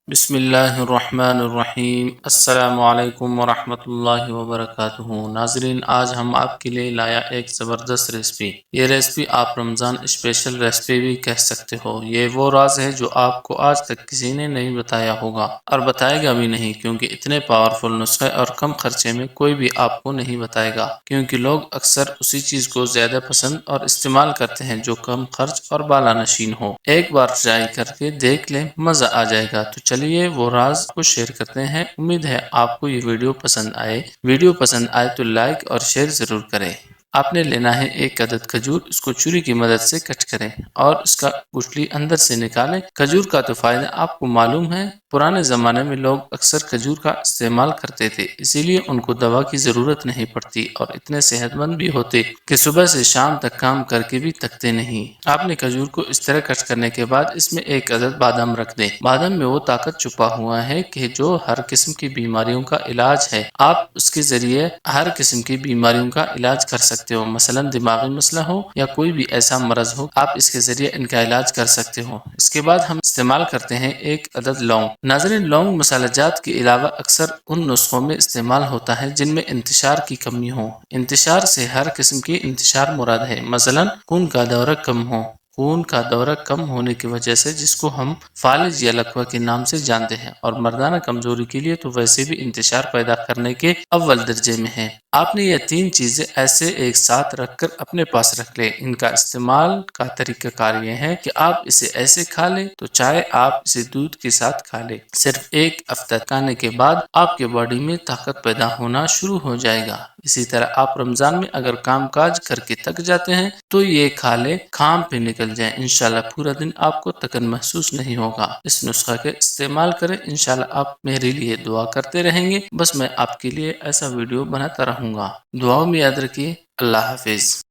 بسم اللہ الرحمن الرحیم۔ السلام علیکم ورحمۃ اللہ وبرکاتہ۔ ناظرین، آج ہم آپ کے لیے لایا ایک زبردست ریسپی۔ یہ ریسپی آپ رمضان اسپیشل ریسپی بھی کہہ سکتے ہو۔ یہ وہ راز ہے جو آپ کو آج تک کسی نے نہیں بتایا ہوگا اور بتائے گا بھی نہیں، کیونکہ اتنے پاورفل نسخے اور کم خرچے میں کوئی بھی آپ کو نہیں بتائے گا، کیونکہ لوگ اکثر اسی چیز کو زیادہ پسند اور استعمال کرتے ہیں جو کم خرچ اور بالا نشین ہو۔ ایک بار ٹرائی کر کے دیکھ لیں، مزہ آ جائے گا۔ تو چلیے وہ راز کو شیئر کرتے ہیں۔ امید ہے آپ کو یہ ویڈیو پسند آئے۔ ویڈیو پسند آئے تو لائک اور شیئر ضرور کریں۔ آپ نے لینا ہے ایک عدد کھجور۔ اس کو چھری کی مدد سے کٹ کریں اور اس کا گٹلی اندر سے نکالیں۔ کھجور کا تو فائدہ آپ کو معلوم ہے۔ پرانے زمانے میں لوگ اکثر کھجور کا استعمال کرتے تھے، اسی لیے ان کو دوا کی ضرورت نہیں پڑتی اور اتنے صحت مند بھی ہوتے کہ صبح سے شام تک کام کر کے بھی تھکتے نہیں۔ آپ نے کھجور کو اس طرح کٹ کرنے کے بعد اس میں ایک عدد بادام رکھ دیں۔ بادام میں وہ طاقت چھپا ہوا ہے کہ جو ہر قسم کی بیماریوں کا علاج ہے۔ آپ اس کے ذریعے ہر قسم کی بیماریوں کا علاج کر سکتے ہو، مثلا دماغی مسئلہ ہو یا کوئی بھی ایسا مرض ہو، آپ اس کے ذریعے ان کا علاج کر سکتے ہو۔ اس کے بعد ہم استعمال کرتے ہیں ایک عدد لونگ۔ ناظرین، لونگ مسالہ جات کے علاوہ اکثر ان نسخوں میں استعمال ہوتا ہے جن میں انتشار کی کمی ہو۔ انتشار سے ہر قسم کی انتشار مراد ہے، مثلا خون کا دورہ کم ہو۔ خون کا دورہ کم ہونے کی وجہ سے، جس کو ہم فالج یا لکوہ کے نام سے جانتے ہیں، اور مردانہ کمزوری کے لیے تو ویسے بھی انتشار پیدا کرنے کے اول درجے میں ہے۔ آپ نے یہ تین چیزیں ایسے ایک ساتھ رکھ کر اپنے پاس رکھ لیں۔ ان کا استعمال کا طریقہ کار یہ ہے کہ آپ اسے ایسے کھا لیں تو چاہے آپ اسے دودھ کے ساتھ کھا لیں۔ صرف ایک ہفتہ کھانے کے بعد آپ کے باڈی میں طاقت پیدا ہونا شروع ہو جائے گا۔ اسی طرح آپ رمضان میں اگر کام کاج کر کے تھک جاتے ہیں تو یہ کھا لیں، کام پہ نکل جائیں۔ انشاءاللہ پورا دن آپ کو تھکن محسوس نہیں ہوگا۔ اس نسخہ کے استعمال کریں، انشاءاللہ آپ میرے لیے دعا کرتے رہیں گے۔ بس میں آپ کے لیے ایسا ویڈیو بناتا رہوں گا۔ دعاؤں میں یاد رکھیے۔ اللہ حافظ۔